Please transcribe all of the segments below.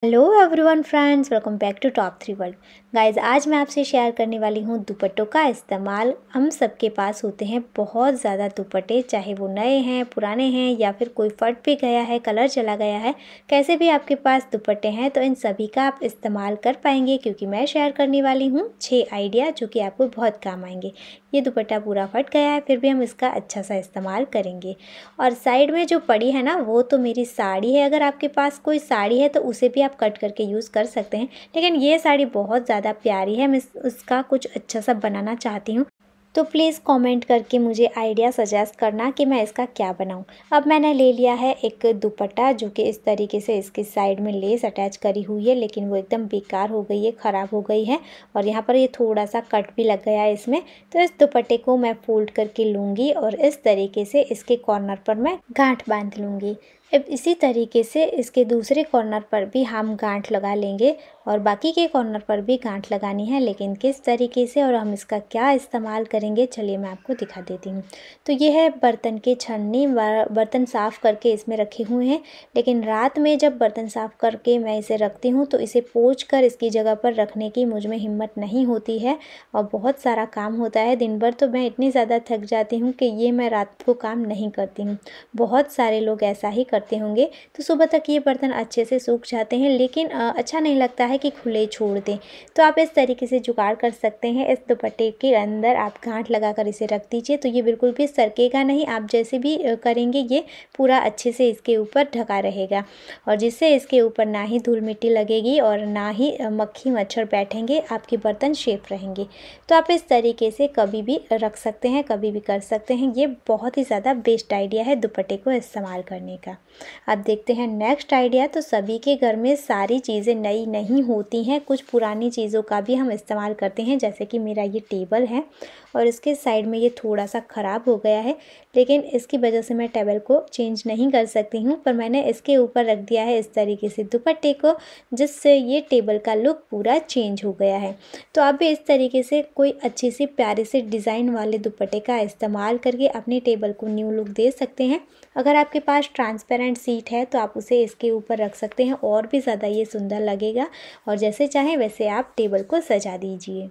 Hello everyone friends, welcome back to top 3 world. Guys, आज मैं आपसे शेयर करने वाली हूँ दुपट्टों का इस्तेमाल। हम सबके पास होते हैं बहुत ज़्यादा दुपट्टे, चाहे वो नए हैं, पुराने हैं या फिर कोई फट भी गया है, कलर चला गया है। कैसे भी आपके पास दुपट्टे हैं तो इन सभी का आप इस्तेमाल कर पाएंगे, क्योंकि मैं शेयर करने वाली हूँ 6 आइडिया जो कि आपको बहुत काम आएंगे। ये दुपट्टा पूरा फट गया है, फिर भी हम इसका अच्छा सा इस्तेमाल करेंगे। और साइड में जो पड़ी है ना, वो तो मेरी साड़ी है। अगर आपके पास कोई साड़ी है तो उसे भी आप कट करके यूज़ कर सकते हैं, लेकिन ये साड़ी बहुत ज़्यादा प्यारी है। मैं उसका कुछ अच्छा सा बनाना चाहती हूँ, तो प्लीज़ कमेंट करके मुझे आइडिया सजेस्ट करना कि मैं इसका क्या बनाऊं। अब मैंने ले लिया है एक दुपट्टा, जो कि इस तरीके से इसकी साइड में लेस अटैच करी हुई है, लेकिन वो एकदम बेकार हो गई है, ख़राब हो गई है। और यहाँ पर ये थोड़ा सा कट भी लग गया है इसमें। तो इस दुपट्टे को मैं फोल्ड करके लूँगी और इस तरीके से इसके कॉर्नर पर मैं गांठ बांध लूँगी। अब इसी तरीके से इसके दूसरे कॉर्नर पर भी हम गांठ लगा लेंगे और बाकी के कॉर्नर पर भी गांठ लगानी है, लेकिन किस तरीके से और हम इसका क्या इस्तेमाल करेंगे, चलिए मैं आपको दिखा देती हूँ। तो ये है बर्तन के छन्नी, बर्तन साफ़ करके इसमें रखे हुए हैं। लेकिन रात में जब बर्तन साफ़ करके मैं इसे रखती हूँ तो इसे पोंछ कर इसकी जगह पर रखने की मुझ में हिम्मत नहीं होती है, और बहुत सारा काम होता है दिन भर। तो मैं इतनी ज़्यादा थक जाती हूँ कि ये मैं रात को काम नहीं करती हूँ। बहुत सारे लोग ऐसा ही करते होंगे। तो सुबह तक ये बर्तन अच्छे से सूख जाते हैं, लेकिन अच्छा नहीं लगता है कि खुले छोड़ दें। तो आप इस तरीके से जुगाड़ कर सकते हैं। इस दुपट्टे के अंदर आप गांठ लगाकर इसे रख दीजिए, तो ये बिल्कुल भी सरकेगा नहीं। आप जैसे भी करेंगे ये पूरा अच्छे से इसके ऊपर ढका रहेगा, और जिससे इसके ऊपर ना ही धूल मिट्टी लगेगी और ना ही मक्खी मच्छर बैठेंगे, आपके बर्तन सेफ रहेंगे। तो आप इस तरीके से कभी भी रख सकते हैं, कभी भी कर सकते हैं। ये बहुत ही ज़्यादा बेस्ट आइडिया है दुपट्टे को इस्तेमाल करने का। अब देखते हैं नेक्स्ट आइडिया। तो सभी के घर में सारी चीज़ें नई नहीं होती हैं, कुछ पुरानी चीज़ों का भी हम इस्तेमाल करते हैं। जैसे कि मेरा ये टेबल है और इसके साइड में ये थोड़ा सा ख़राब हो गया है, लेकिन इसकी वजह से मैं टेबल को चेंज नहीं कर सकती हूँ। पर मैंने इसके ऊपर रख दिया है इस तरीके से दुपट्टे को, जिससे ये टेबल का लुक पूरा चेंज हो गया है। तो आप भी इस तरीके से कोई अच्छी सी प्यारे से डिज़ाइन वाले दुपट्टे का इस्तेमाल करके अपने टेबल को न्यू लुक दे सकते हैं। अगर आपके पास ट्रांसपेरेंट सीट है तो आप उसे इसके ऊपर रख सकते हैं, और भी ज़्यादा ये सुंदर लगेगा। और जैसे चाहें वैसे आप टेबल को सजा दीजिए।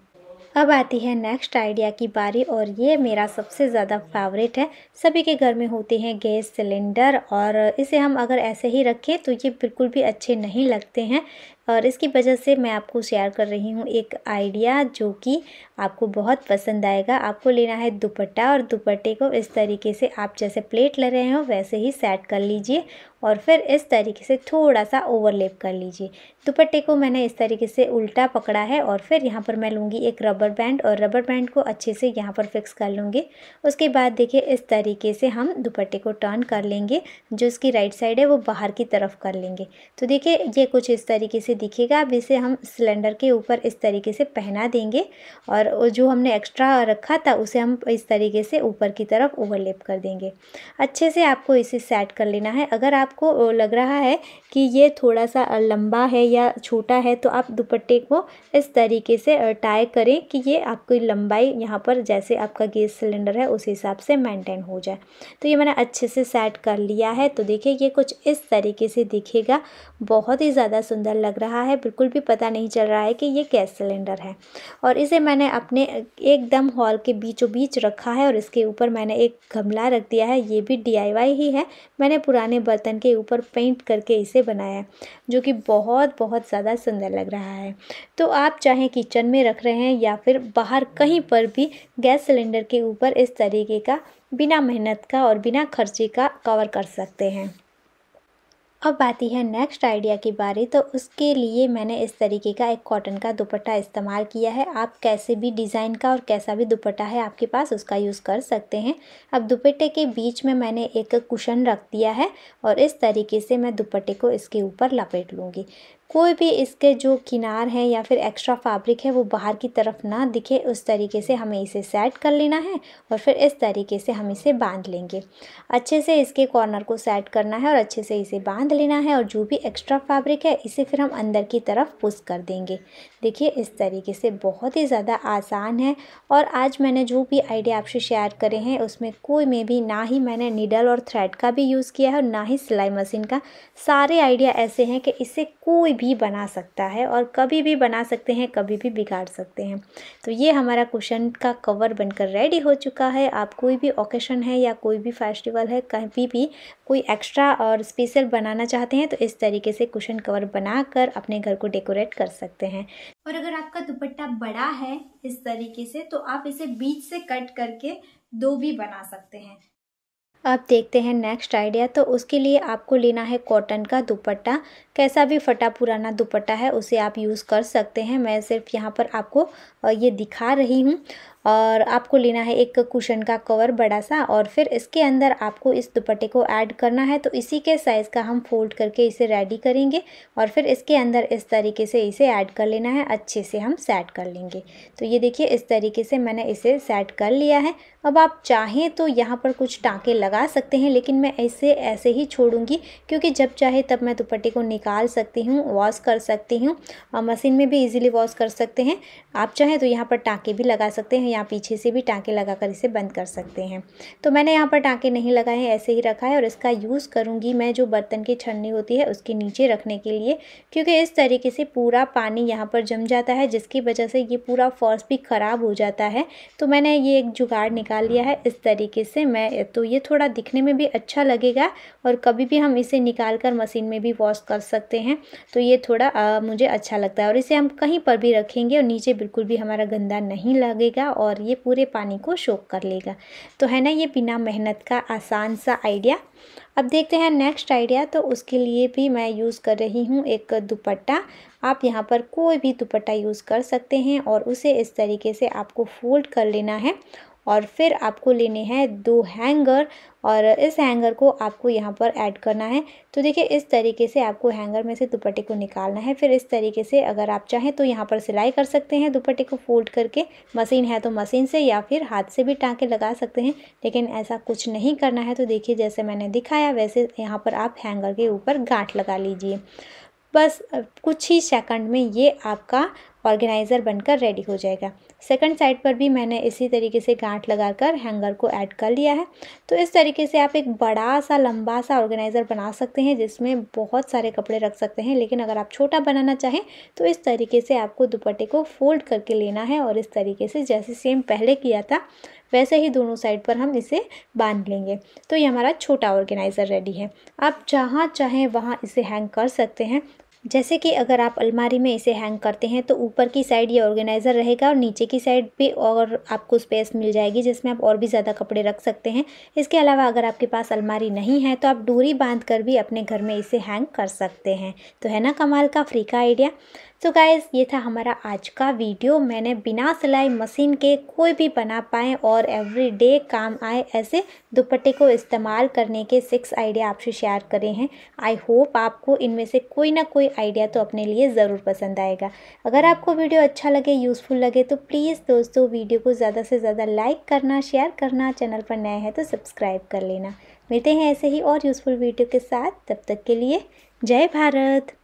अब आती है नेक्स्ट आइडिया की बारी, और ये मेरा सबसे ज़्यादा फेवरेट है। सभी के घर में होते हैं गैस सिलेंडर, और इसे हम अगर ऐसे ही रखें तो ये बिल्कुल भी अच्छे नहीं लगते हैं। और इसकी वजह से मैं आपको शेयर कर रही हूँ एक आइडिया जो कि आपको बहुत पसंद आएगा। आपको लेना है दुपट्टा, और दुपट्टे को इस तरीके से आप जैसे प्लेट ले रहे हो वैसे ही सेट कर लीजिए, और फिर इस तरीके से थोड़ा सा ओवरलैप कर लीजिए। दुपट्टे को मैंने इस तरीके से उल्टा पकड़ा है, और फिर यहाँ पर मैं लूँगी एक रबर बैंड, और रबर बैंड को अच्छे से यहाँ पर फिक्स कर लूँगी। उसके बाद देखिए इस तरीके से हम दुपट्टे को टर्न कर लेंगे, जो इसकी राइट साइड है वो बाहर की तरफ कर लेंगे। तो देखिए ये कुछ इस तरीके से दिखेगा। अब इसे हम सिलेंडर के ऊपर इस तरीके से पहना देंगे, और जो हमने एक्स्ट्रा रखा था उसे हम इस तरीके से ऊपर की तरफ ओवरलैप कर देंगे। अच्छे से आपको इसे सेट कर लेना है। अगर आपको लग रहा है कि ये थोड़ा सा लंबा है या छोटा है, तो आप दुपट्टे को इस तरीके से टाई करें कि ये आपकी लंबाई यहाँ पर जैसे आपका गैस सिलेंडर है उस हिसाब से मेंटेन हो जाए। तो ये मैंने अच्छे से सेट कर लिया है। तो देखिए ये कुछ इस तरीके से दिखेगा, बहुत ही ज़्यादा सुंदर लग रहा है। बिल्कुल भी पता नहीं चल रहा है कि ये गैस सिलेंडर है। और इसे मैंने अपने एकदम हॉल के बीचों बीच रखा है, और इसके ऊपर मैंने एक गमला रख दिया है। ये भी DIY ही है, मैंने पुराने बर्तन के ऊपर पेंट करके इसे बनाया है, जो कि बहुत बहुत ज़्यादा सुंदर लग रहा है। तो आप चाहे किचन में रख रहे हैं या फिर बाहर कहीं पर भी गैस सिलेंडर के ऊपर इस तरीके का बिना मेहनत का और बिना खर्चे का कवर कर सकते हैं। अब आती है नेक्स्ट आइडिया की बारी। तो उसके लिए मैंने इस तरीके का एक कॉटन का दुपट्टा इस्तेमाल किया है। आप कैसे भी डिज़ाइन का और कैसा भी दुपट्टा है आपके पास उसका यूज़ कर सकते हैं। अब दुपट्टे के बीच में मैंने एक कुशन रख दिया है, और इस तरीके से मैं दुपट्टे को इसके ऊपर लपेट लूँगी। कोई भी इसके जो किनार है या फिर एक्स्ट्रा फैब्रिक है वो बाहर की तरफ ना दिखे, उस तरीके से हमें इसे सेट कर लेना है, और फिर इस तरीके से हम इसे बांध लेंगे। अच्छे से इसके कॉर्नर को सेट करना है और अच्छे से इसे बांध बांध लेना है और जो भी एक्स्ट्रा फैब्रिक है इसे फिर हम अंदर की तरफ पुश कर देंगे। देखिए इस तरीके से बहुत ही ज़्यादा आसान है। और आज मैंने जो भी आइडिया आपसे शेयर करे हैं उसमें कोई में भी ना ही मैंने नीडल और थ्रेड का भी यूज़ किया है और ना ही सिलाई मशीन का। सारे आइडिया ऐसे हैं कि इसे कोई भी बना सकता है और कभी भी बना सकते हैं, कभी भी बिगाड़ सकते हैं। तो ये हमारा कुशन का कवर बनकर रेडी हो चुका है। आप कोई भी ओकेशन है या कोई भी फेस्टिवल है, कहीं भी कोई एक्स्ट्रा और स्पेशल बनाना चाहते हैं तो इस तरीके से कुशन कवर बनाकर अपने घर को डेकोरेट कर सकते हैं। और अगर आपका दुपट्टा बड़ा है इस तरीके से तो आप इसे बीच से कट करके दो भी बना सकते हैं। अब देखते हैं नेक्स्ट आइडिया। तो उसके लिए आपको लेना है कॉटन का दुपट्टा। कैसा भी फटा पुराना दुपट्टा है उसे आप यूज़ कर सकते हैं। मैं सिर्फ यहाँ पर आपको ये दिखा रही हूँ। और आपको लेना है एक कुशन का कवर बड़ा सा और फिर इसके अंदर आपको इस दुपट्टे को ऐड करना है। तो इसी के साइज़ का हम फोल्ड करके इसे रेडी करेंगे और फिर इसके अंदर इस तरीके से इसे ऐड कर लेना है। अच्छे से हम सेट कर लेंगे। तो ये देखिए इस तरीके से मैंने इसे सेट कर लिया है। अब आप चाहें तो यहाँ पर कुछ टाँके लगा सकते हैं, लेकिन मैं इसे ऐसे ही छोड़ूंगी क्योंकि जब चाहे तब मैं दुपट्टे को निकाल सकती हूँ, वॉश कर सकती हूँ और मशीन में भी इजीली वॉश कर सकते हैं। आप चाहें तो यहाँ पर टाँके भी लगा सकते हैं, यहाँ पीछे से भी टाँके लगाकर इसे बंद कर सकते हैं। तो मैंने यहाँ पर टाँके नहीं लगाए हैं, ऐसे ही रखा है। और इसका यूज़ करूँगी मैं जो बर्तन की छन्नी होती है उसके नीचे रखने के लिए, क्योंकि इस तरीके से पूरा पानी यहाँ पर जम जाता है जिसकी वजह से ये पूरा फर्श भी ख़राब हो जाता है। तो मैंने ये एक जुगाड़ निकाल लिया है इस तरीके से। मैं तो ये थोड़ा दिखने में भी अच्छा लगेगा और कभी भी हम इसे निकाल कर मशीन में भी वॉश कर सकते हैं। तो ये थोड़ा मुझे अच्छा लगता है और इसे हम कहीं पर भी रखेंगे और नीचे बिल्कुल भी हमारा गंदा नहीं लगेगा और ये पूरे पानी को सोख कर लेगा। तो है ना ये बिना मेहनत का आसान सा आइडिया। अब देखते हैं नेक्स्ट आइडिया। तो उसके लिए भी मैं यूज़ कर रही हूँ एक दुपट्टा। आप यहाँ पर कोई भी दुपट्टा यूज़ कर सकते हैं और उसे इस तरीके से आपको फोल्ड कर लेना है और फिर आपको लेने हैं 2 हैंगर और इस हैंगर को आपको यहाँ पर ऐड करना है। तो देखिए इस तरीके से आपको हैंगर में से दुपट्टे को निकालना है। फिर इस तरीके से अगर आप चाहें तो यहाँ पर सिलाई कर सकते हैं दुपट्टे को फोल्ड करके, मशीन है तो मशीन से या फिर हाथ से भी टाँके लगा सकते हैं, लेकिन ऐसा कुछ नहीं करना है। तो देखिए जैसे मैंने दिखाया वैसे यहाँ पर आप हैंगर के ऊपर गांठ लगा लीजिए। बस कुछ ही सेकंड में ये आपका ऑर्गेनाइज़र बनकर रेडी हो जाएगा। सेकंड साइड पर भी मैंने इसी तरीके से गांठ लगाकर हैंगर को ऐड कर लिया है। तो इस तरीके से आप एक बड़ा सा लंबा सा ऑर्गेनाइज़र बना सकते हैं जिसमें बहुत सारे कपड़े रख सकते हैं। लेकिन अगर आप छोटा बनाना चाहें तो इस तरीके से आपको दुपट्टे को फोल्ड करके लेना है और इस तरीके से जैसे सेम पहले किया था वैसे ही दोनों साइड पर हम इसे बांध लेंगे। तो ये हमारा छोटा ऑर्गेनाइज़र रेडी है। आप जहाँ चाहें वहाँ इसे हैंग कर सकते हैं। जैसे कि अगर आप अलमारी में इसे हैंग करते हैं तो ऊपर की साइड ये ऑर्गेनाइज़र रहेगा और नीचे की साइड पे और आपको स्पेस मिल जाएगी जिसमें आप और भी ज़्यादा कपड़े रख सकते हैं। इसके अलावा अगर आपके पास अलमारी नहीं है तो आप डोरी बांध कर भी अपने घर में इसे हैंग कर सकते हैं। तो है ना कमाल का फ्री का आइडिया। तो गाइज़ ये था हमारा आज का वीडियो। मैंने बिना सिलाई मशीन के कोई भी बना पाए और एवरीडे काम आए ऐसे दुपट्टे को इस्तेमाल करने के 6 आइडिया आपसे शेयर करे हैं। आई होप आपको इनमें से कोई ना कोई आइडिया तो अपने लिए ज़रूर पसंद आएगा। अगर आपको वीडियो अच्छा लगे, यूज़फुल लगे तो प्लीज़ दोस्तों वीडियो को ज़्यादा से ज़्यादा लाइक करना, शेयर करना, चैनल पर नए हैं तो सब्सक्राइब कर लेना। मिलते हैं ऐसे ही और यूज़फुल वीडियो के साथ। तब तक के लिए जय भारत।